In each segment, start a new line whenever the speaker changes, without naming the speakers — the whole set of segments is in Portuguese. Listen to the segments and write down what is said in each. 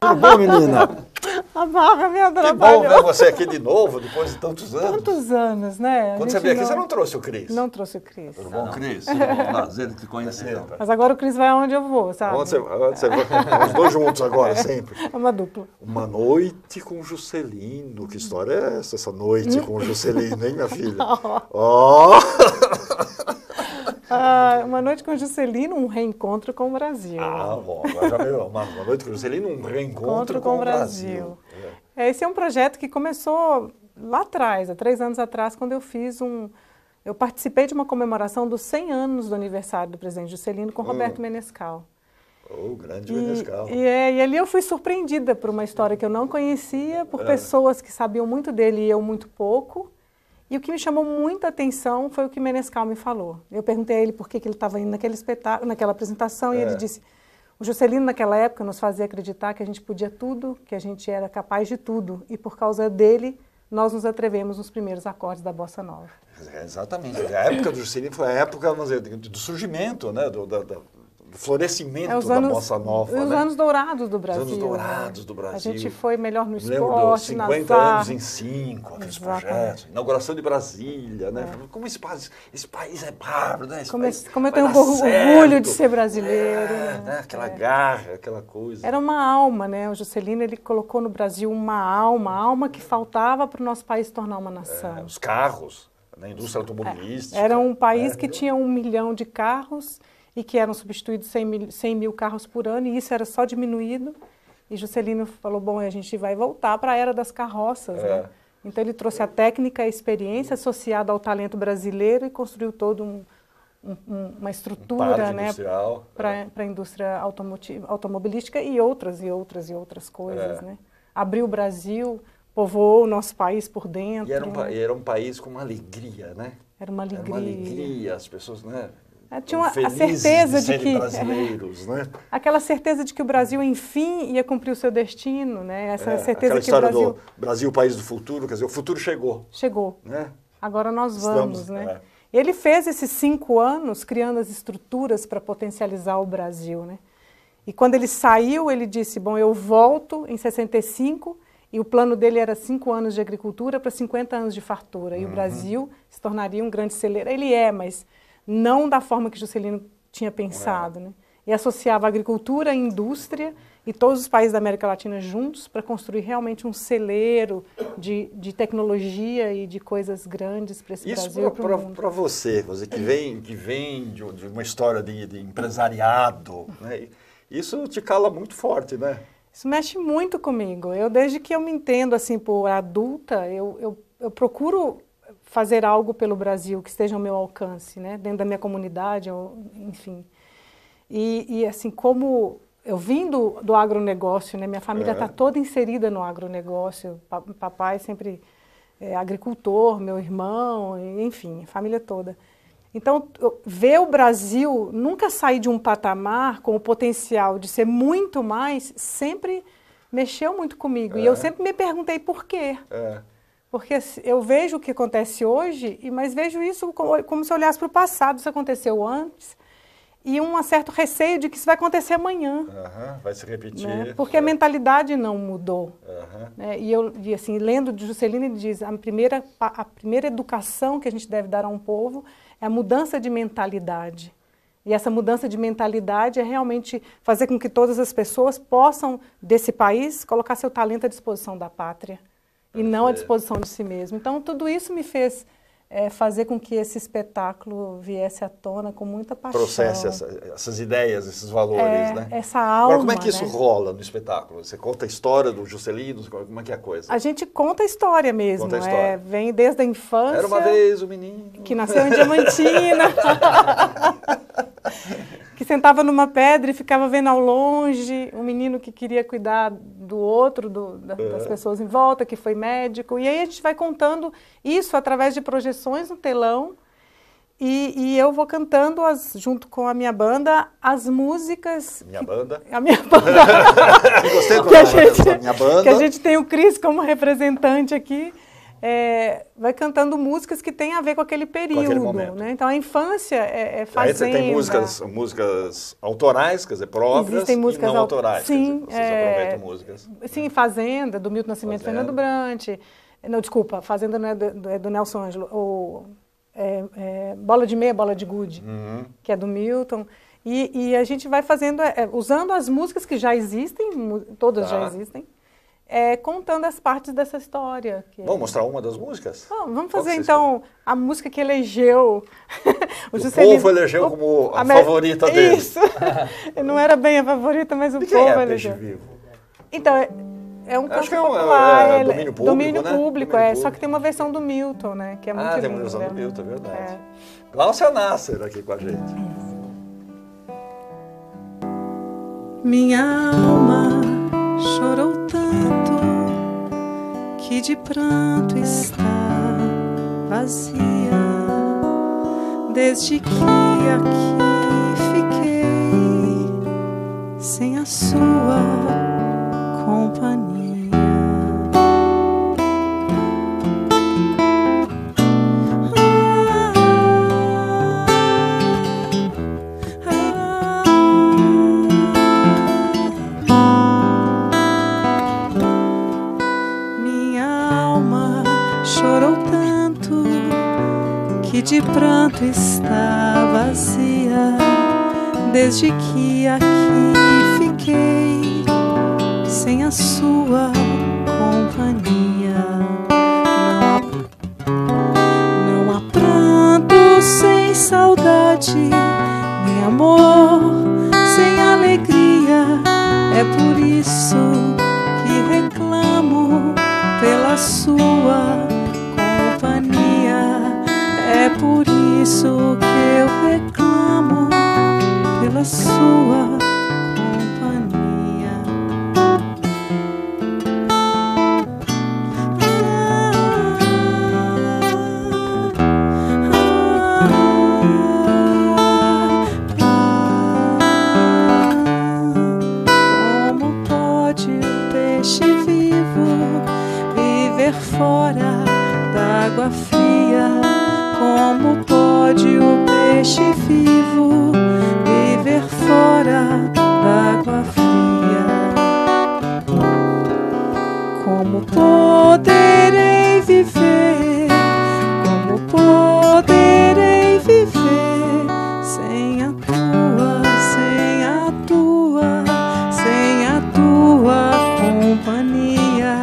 Tudo bom, menina?
A barra me
Que
atrapalhou.
bom ver você aqui de novo, depois de tantos anos.
Tantos anos, né?
Quando você veio aqui, você não trouxe o Cris.
Não trouxe o Cris.
Tudo bom, Cris? Tudo bom? Prazer te conhecer.
Mas agora o Cris vai aonde eu vou, sabe?
Onde você vai? Os dois juntos agora, sempre.
É uma dupla.
Uma noite com Juscelino. Que história é essa noite com Juscelino, hein, minha filha? Ó!
Uma noite com Juscelino, um reencontro com o Brasil.
Ah, bom, agora já melhorou. Uma noite com Juscelino, um reencontro com o Brasil.
Esse é um projeto que começou lá atrás, há 3 anos atrás, quando eu fiz eu participei de uma comemoração dos 100 anos do aniversário do presidente Juscelino com Roberto Menescal.
Oh, grande Menescal.
E ali eu fui surpreendida por uma história que eu não conhecia, por pessoas que sabiam muito dele e eu muito pouco. E o que me chamou muita atenção foi o que Menescal me falou. Eu perguntei a ele por que ele estava indo naquele espetáculo, naquela apresentação, e ele disse: o Juscelino naquela época nos fazia acreditar que a gente podia tudo, que a gente era capaz de tudo, e por causa dele nós nos atrevemos nos primeiros acordes da Bossa Nova.
Exatamente. A época do Juscelino foi a época, vamos dizer, do surgimento, né, do florescimento da Bossa Nova.
Os anos dourados do Brasil.
Os anos dourados do Brasil.
A gente foi melhor no esporte,
lembro dos 50 anos em 5, aqueles projetos. Inauguração de Brasília, né? Como esse país é bárbaro, né?
Como eu tenho orgulho de ser brasileiro.
Né? Aquela garra, aquela coisa.
Era uma alma, né? O Juscelino, ele colocou no Brasil uma alma que faltava para o nosso país se tornar uma nação.
Os carros, a indústria automobilística.
Era um país que tinha 1 milhão de carros e que eram substituídos 100 mil carros por ano, e isso era só diminuído. E Juscelino falou, bom, a gente vai voltar para a era das carroças, né? Então ele trouxe a técnica, a experiência associada ao talento brasileiro e construiu toda uma estrutura, né, para a indústria automobilística e outras coisas, né? Abriu o Brasil, povoou o nosso país por dentro.
E era um país com uma alegria, né?
Era uma alegria.
Era uma alegria, as pessoas, né?
Tinha a certeza de que
brasileiros, né?
Aquela certeza de que o Brasil enfim ia cumprir o seu destino, né? Essa certeza que
o Brasil, do Brasil, país do futuro, quer dizer, o futuro chegou.
Chegou.
Né?
Agora nós vamos, né? Ele fez esses 5 anos criando as estruturas para potencializar o Brasil, né? E quando ele saiu, ele disse, bom, eu volto em 65, e o plano dele era 5 anos de agricultura para 50 anos de fartura. E o Brasil se tornaria um grande celeiro. Ele mas não da forma que Juscelino tinha pensado, né? E associava a agricultura, a indústria e todos os países da América Latina juntos para construir realmente um celeiro de tecnologia e de coisas grandes para esse Brasil e para o mundo.
Para você que vem de uma história de empresariado, né? Isso te cala muito forte, né?
Isso mexe muito comigo. Desde que eu me entendo assim por adulta, eu procuro fazer algo pelo Brasil que esteja ao meu alcance, né? Dentro da minha comunidade, enfim. E assim, como eu vim do agronegócio, né? Minha família está toda inserida no agronegócio. Papai sempre é agricultor, meu irmão, enfim, a família toda. Então, ver o Brasil nunca sair de um patamar com o potencial de ser muito mais, sempre mexeu muito comigo. E eu sempre me perguntei por quê. Porque eu vejo o que acontece hoje, mas vejo isso como se eu olhasse para o passado, isso aconteceu antes, e um certo receio de que isso vai acontecer amanhã.
Vai se repetir.
Né? Porque a mentalidade não mudou. Né? E assim, lendo de Juscelino, ele diz, a primeira educação que a gente deve dar a um povo é a mudança de mentalidade. E essa mudança de mentalidade é realmente fazer com que todas as pessoas possam, desse país, colocar seu talento à disposição da pátria. E não à disposição de si mesmo. Então, tudo isso me fez fazer com que esse espetáculo viesse à tona com muita paixão.
Processe essas ideias, esses valores, né?
Essa alma.
Agora, como é que isso rola no espetáculo? Você conta a história do Juscelino? Como é que é a coisa?
A gente conta a história mesmo. Conta a história. Vem desde a infância.
Era uma vez o menino
que nasceu em Diamantina. Que sentava numa pedra e ficava vendo ao longe, um menino que queria cuidar do outro, das pessoas em volta, que foi médico. E aí a gente vai contando isso através de projeções no telão, e eu vou cantando, junto com a minha banda, as músicas...
Banda?
A minha banda.
Gostei
minha banda. Que a gente tem o Cris como representante aqui. vai cantando músicas que têm a ver com aquele período, né? Então a infância é fazenda.
Aí você tem músicas autorais, quer dizer, próprias,
existem músicas
e não autorais,
sim,
quer dizer, vocês aproveitam músicas.
Sim, Fazenda, do Milton Nascimento e Fernando Brant. Não, desculpa, Fazenda não é do Nelson Ângelo. Bola de Meia, Bola de Gude, que é do Milton. E a gente vai fazendo, usando as músicas que já existem, todas já existem, contando as partes dessa história.
Vamos mostrar uma das músicas?
Vamos fazer então a música que elegeu.
O povo elegeu como a favorita dele.
Isso. Não era bem a favorita, mas o povo elegeu.
Peixe Vivo?
Então, é um canto popular. Domínio público, né? Só que tem uma versão do Milton, né? Que é muito linda.
Tem uma versão do Milton, é verdade. Gláucia Nasser aqui com a gente.
Minha alma chorou tanto que de pranto está vazia, desde que aqui fiquei sem a sua companhia. De pranto está vazia, desde que aqui fiquei sem a sua companhia. Não há pranto sem saudade, nem amor sem alegria. É por isso que reclamo pela sua companhia. É por isso que eu reclamo pela sua companhia. Como pode o peixe vivo viver fora d'água fria? Como pode o peixe vivo viver fora d'água fria? Como poderei viver? Como poderei viver sem a tua, sem a tua, sem a tua companhia?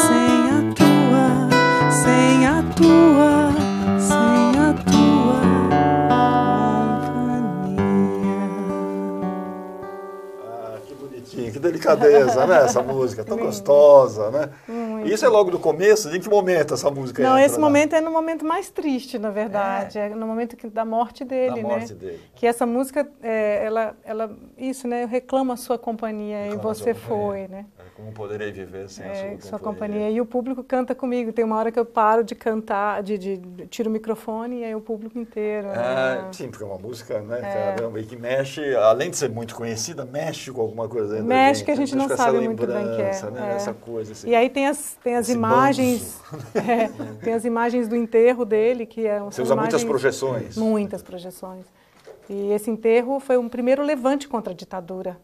Sem a tua, sem a tua.
Que delicadeza, né? Essa música tão gostosa, né? Isso é logo do começo? Em que momento essa música entra?
Não, esse momento é no momento mais triste, na verdade. É no momento da morte dele,
da morte dele.
Que essa música, isso, né? Eu reclamo a sua companhia e você foi, né?
Como poderei viver sem a
sua companhia. E o público canta comigo. Tem uma hora que eu paro de cantar, tiro o microfone e aí o público inteiro.
Sim, porque é uma música, né? Caramba, e que mexe, além de ser muito conhecida, mexe com alguma coisa dentro da gente.
Mexe que a gente não sabe muito bem o que é.
Né? Essa coisa, assim,
e aí tem as imagens, tem as imagens do enterro dele, que é
Você usa muitas projeções.
Muitas projeções. E esse enterro foi um primeiro levante contra a ditadura.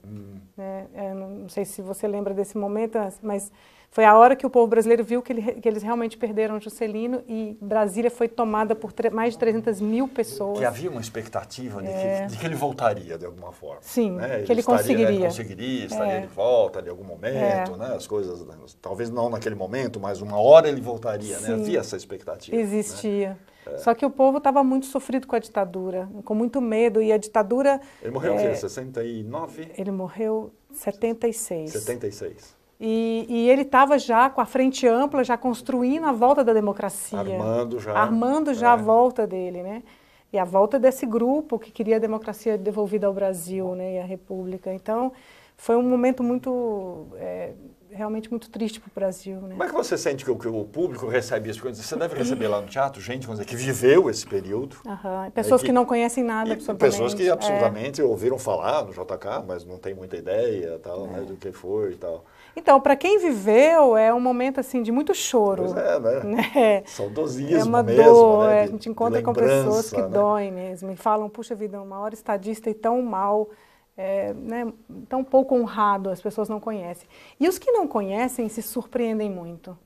Não sei se você lembra desse momento, mas foi a hora que o povo brasileiro viu que eles realmente perderam Juscelino e Brasília foi tomada por mais de 300 mil pessoas.
Que havia uma expectativa de que ele voltaria de alguma forma.
Sim,
né?
que ele conseguiria.
Estaria de volta de algum momento, né? As coisas, talvez não naquele momento, mas uma hora ele voltaria, né? Havia essa expectativa.
Existia. Né? Só que o povo estava muito sofrido com a ditadura, com muito medo, e a ditadura...
Ele morreu em 69?
Ele morreu em 76.
76.
E ele estava já com a frente ampla, já construindo a volta da democracia. Armando já a volta dele, né? E a volta desse grupo que queria a democracia devolvida ao Brasil, né? E a República. Então, foi um momento realmente muito triste para o Brasil, né?
Como é que você sente que o público recebe isso? Você deve receber lá no teatro gente, vamos dizer, que viveu esse período.
Pessoas que não conhecem nada, absolutamente.
Pessoas que absolutamente ouviram falar no JK, mas não tem muita ideia tal, né, do que foi e tal.
Então, para quem viveu, é um momento assim de muito choro.
Pois é, né?
Né?
Saudosismo
é uma
mesmo,
dor,
né?
a gente encontra com pessoas que
né?
doem mesmo e falam, puxa vida, uma hora estadista e tão mal, né? Tão pouco honrado, as pessoas não conhecem. E os que não conhecem se surpreendem muito.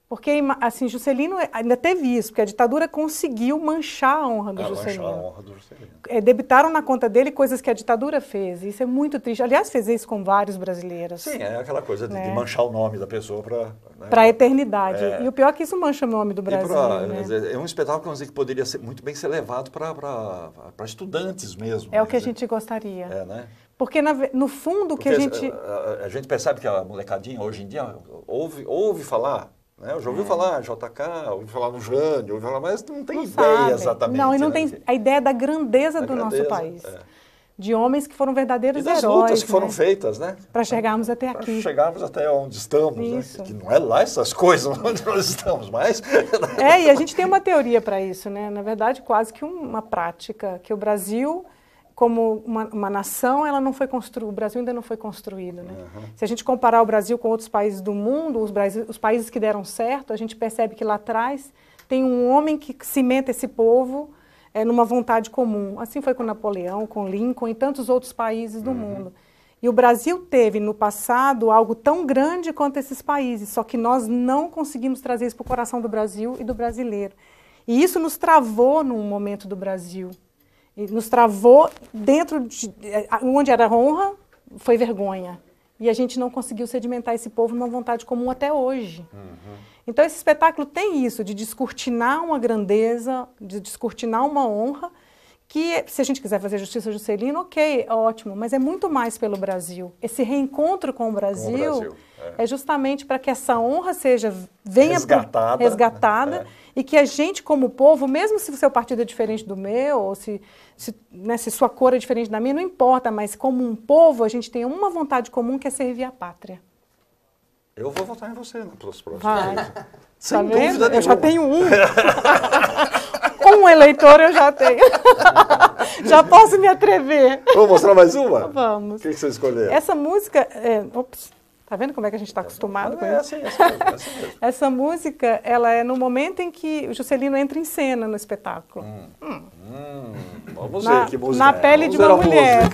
Porque, assim, Juscelino ainda teve isso, porque a ditadura conseguiu manchar a honra do Juscelino.
Manchar a honra do Juscelino.
Debitaram na conta dele coisas que a ditadura fez. Isso é muito triste. Aliás, fez isso com vários brasileiros.
Sim, é aquela coisa de manchar o nome da pessoa para... Né?
Para a eternidade. E o pior é que isso mancha o nome do Brasil.
É um espetáculo que poderia muito bem ser levado para estudantes mesmo.
É o que a gente gostaria.
Né?
Porque, no fundo, que a
gente percebe que a molecadinha, hoje em dia, ouve falar... Né? Eu já ouvi falar JK, ouvi falar no Jânio, ouvi falar, mas não tem ideia exatamente.
Não, e não
né?
tem a ideia da grandeza do nosso país. De homens que foram verdadeiros heróis.
E das lutas que foram feitas, né?
Para chegarmos até aqui.
Para chegarmos até onde estamos, né? Que não é lá essas coisas onde nós estamos, mas...
E a gente tem uma teoria para isso, né? Na verdade, quase que uma prática, que o Brasil... como uma nação, ela não foi o Brasil ainda não foi construído. Né? Se a gente comparar o Brasil com outros países do mundo, os países que deram certo, a gente percebe que lá atrás tem um homem que cimenta esse povo numa vontade comum. Assim foi com Napoleão, com Lincoln e tantos outros países do mundo. E o Brasil teve, no passado, algo tão grande quanto esses países, só que nós não conseguimos trazer isso para o coração do Brasil e do brasileiro. E isso nos travou num momento do Brasil. Nos travou dentro de onde era honra, foi vergonha. E a gente não conseguiu sedimentar esse povo numa vontade comum até hoje. Então esse espetáculo tem isso, de descortinar uma grandeza, de descortinar uma honra, que se a gente quiser fazer justiça a Juscelino, ok, ótimo, mas é muito mais pelo Brasil. Esse reencontro com o Brasil é justamente para que essa honra venha resgatada e que a gente, como povo, mesmo se o seu partido é diferente do meu, ou se sua cor é diferente da minha, não importa, mas como um povo, a gente tem uma vontade comum que é servir a pátria.
Eu vou votar em você nos próximos
dias.
Sem dúvida nenhuma.
Eu já tenho um. Um eleitor eu já tenho. Já posso me atrever.
Vamos mostrar mais uma?
Vamos.
O que você escolheu?
Essa música... Tá vendo como é que a gente está acostumado com isso?
É assim mesmo.
Essa música, ela é no momento em que o Juscelino entra em cena no espetáculo.
Vamos ver que música
Na pele de uma mulher.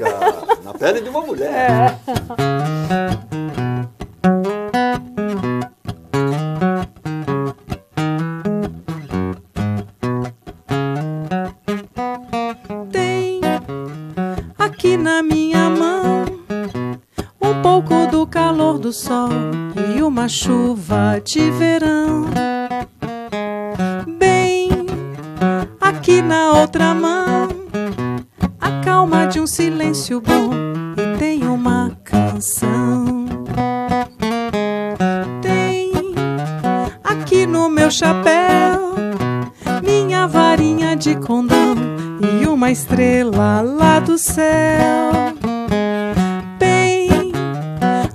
Na pele de uma mulher.
Tem aqui na minha mão um pouco do calor do sol e uma chuva de verão. Bem, aqui na outra mão, a calma de um silêncio bom e tem uma canção. Tem aqui no meu chapéu minha varinha de condão e uma estrela lá do céu.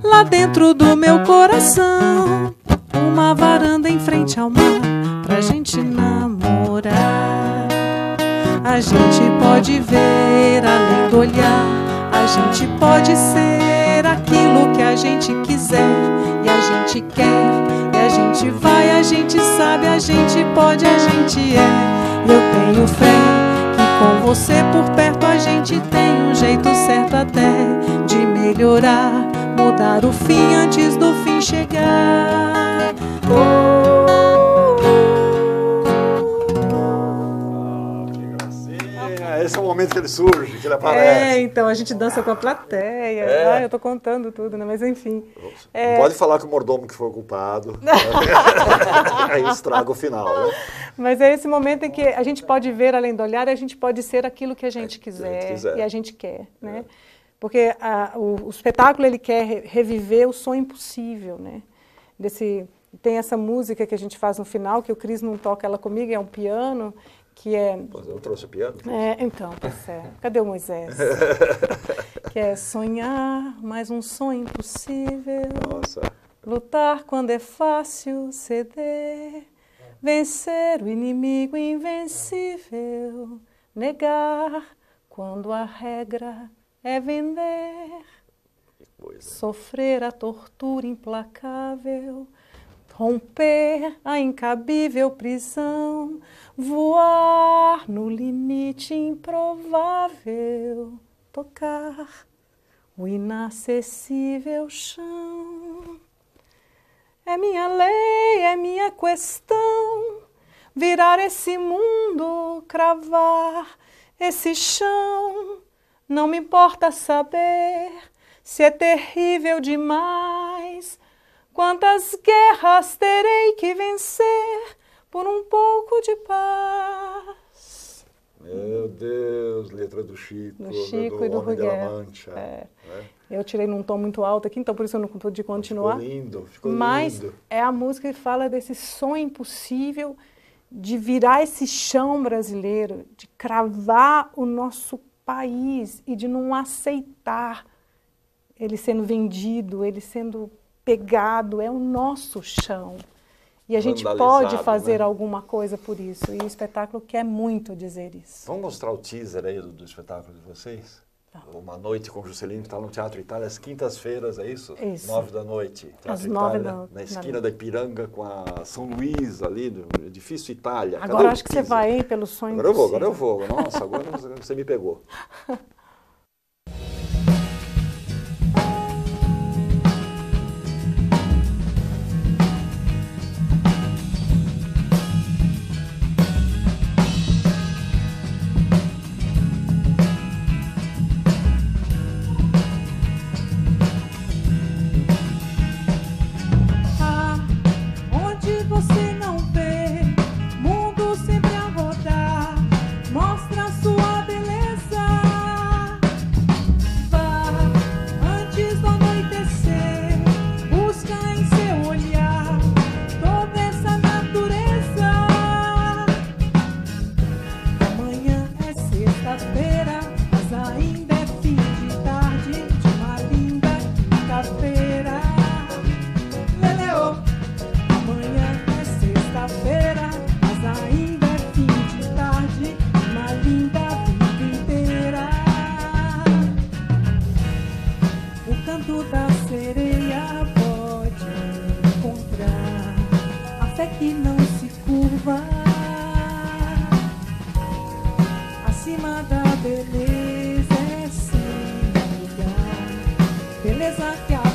Lá dentro do meu coração, uma varanda em frente ao mar, pra gente namorar. A gente pode ver além do olhar, a gente pode ser aquilo que a gente quiser. E a gente quer, e a gente vai, a gente sabe, a gente pode, a gente é. Eu tenho fé que com você por perto a gente tem um jeito certo até de melhorar, mudar o fim antes do fim chegar.
Que gracinha! Esse é o momento que ele surge, que ele aparece.
Então, a gente dança com a plateia. Eu tô contando tudo, né? Mas enfim.
Não pode falar que o mordomo que foi o culpado. Aí estraga o final, né?
Mas é esse momento em que a gente pode ver além do olhar e a gente pode ser aquilo que a gente quiser. E a gente quer, né? Porque o espetáculo ele quer reviver o sonho impossível, né? Tem essa música que a gente faz no final, que o Cris não toca ela comigo, é um piano, que é...
Eu trouxe o piano?
Então, tá certo. Cadê o Moisés? Que é sonhar, mais um sonho impossível.
Nossa.
Lutar quando é fácil ceder, vencer o inimigo invencível, negar quando a regra é vender.
Pois é.
Sofrer a tortura implacável, romper a incabível prisão, voar no limite improvável, tocar o inacessível chão. É minha lei, é minha questão, virar esse mundo, cravar esse chão. Não me importa saber se é terrível demais, quantas guerras terei que vencer por um pouco de paz.
Meu Deus, letra do Chico,
Do Chico e do
Homem de La
Ruguer.
Mancha.
É.
Né?
Eu tirei num tom muito alto aqui, então por isso eu não pude continuar.
Ficou lindo, ficou
Mas
lindo.
é a música que fala desse sonho impossível de virar esse chão brasileiro, de cravar o nosso país e de não aceitar ele sendo vendido, ele sendo pegado. É o nosso chão. E a gente pode fazer alguma coisa por isso. E o espetáculo quer muito dizer isso.
Vamos mostrar o teaser aí do espetáculo de vocês? Tá. Uma Noite com Juscelino, que está no Teatro Itália, às quintas-feiras, é isso?
Isso.
9 da noite. Teatro
Às
Itália,
9
na esquina da Ipiranga com a São Luís, ali, do edifício Itália.
Agora acho que você vai, hein, pelo sonho
Agora eu vou. Nossa, agora você me pegou.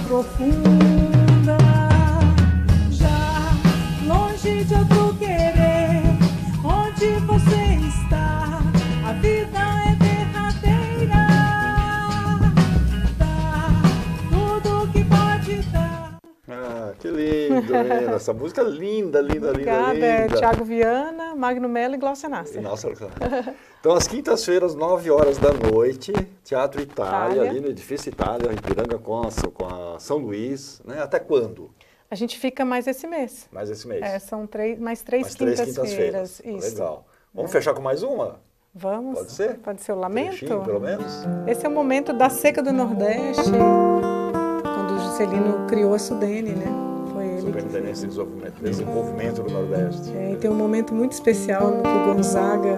Profunda, já longe de outro querer, onde você está, a vida é derradeira, dá tudo que pode dar.
Ah, que lindo, hein? Essa música é linda, linda,
Obrigada,
linda,
é
linda.
Thiago Viana, Magno Mello e Glaucia Nasser.
Nossa, então, às quintas-feiras, 9 horas da noite, Teatro Itália, ali no Edifício Itália, em Ipiranga, com a São Luís. Né? Até quando?
A gente fica mais esse mês.
Mais esse mês?
É, são mais três quintas-feiras. Isso.
Legal. Vamos fechar com mais uma?
Vamos.
Pode ser?
Pode ser o Lamento?
Trechinho, pelo menos?
Esse é o momento da seca do Nordeste, quando o Juscelino criou a Sudene, né? Foi ele.
Superintendência de Desenvolvimento do Nordeste.
É, e tem um momento muito especial no que o Gonzaga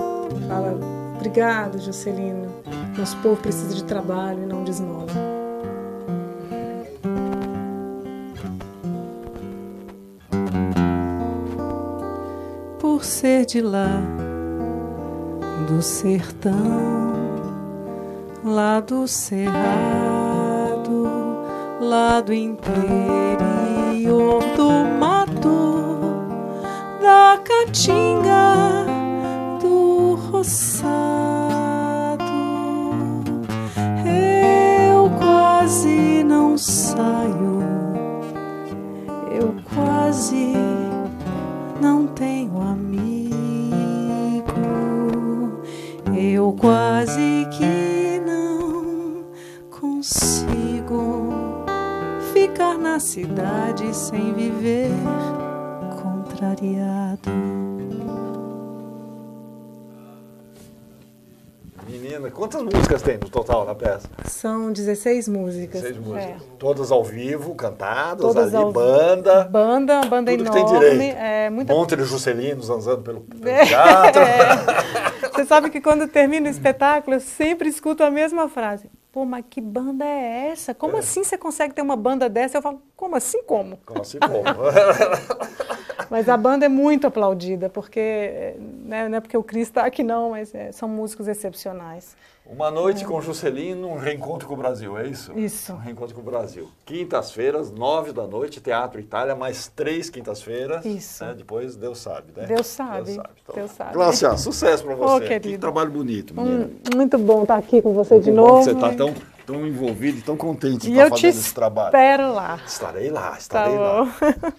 fala: obrigado, Juscelino. Nosso povo precisa de trabalho e não de esmola.
Por ser de lá, do sertão, lá do cerrado, lá do interior do mato, da caatinga, do roçado, eu quase não saio, eu quase não tenho amigo, eu quase que não consigo ficar na cidade sem viver contrariado.
Menina, quantas músicas tem no total na peça?
São 16 músicas.
16 músicas.
É.
Todas ao vivo, cantadas,
Todas
ali,
ao-
banda.
Banda
Tudo
enorme.
que tem direito.
É, muita...
Monte de Juscelinos andando pelo teatro.
Você sabe que quando termina o espetáculo, eu sempre escuto a mesma frase. pô, mas que banda é essa? Como assim você consegue ter uma banda dessa? Eu falo, como assim como?
Como assim como?
Mas a banda é muito aplaudida, porque, né, não é porque o Cris está aqui não, mas são músicos excepcionais.
Uma noite com Juscelino, um reencontro com o Brasil, é isso?
Isso.
Um reencontro com o Brasil. Quintas-feiras, 9 da noite, Teatro Itália, mais 3 quintas-feiras.
Isso.
Né? Depois, Deus sabe, né?
Deus sabe.
Então,
Deus sabe.
Glácia, sucesso para você.
Querido.
Que trabalho bonito, menina.
Muito bom estar aqui com você de
Muito
novo.
bom que você está tão envolvido e tão contente de
E
estar
eu te
fazendo esse trabalho.
espero lá.
Estarei lá,
Tá
estarei lá.
bom.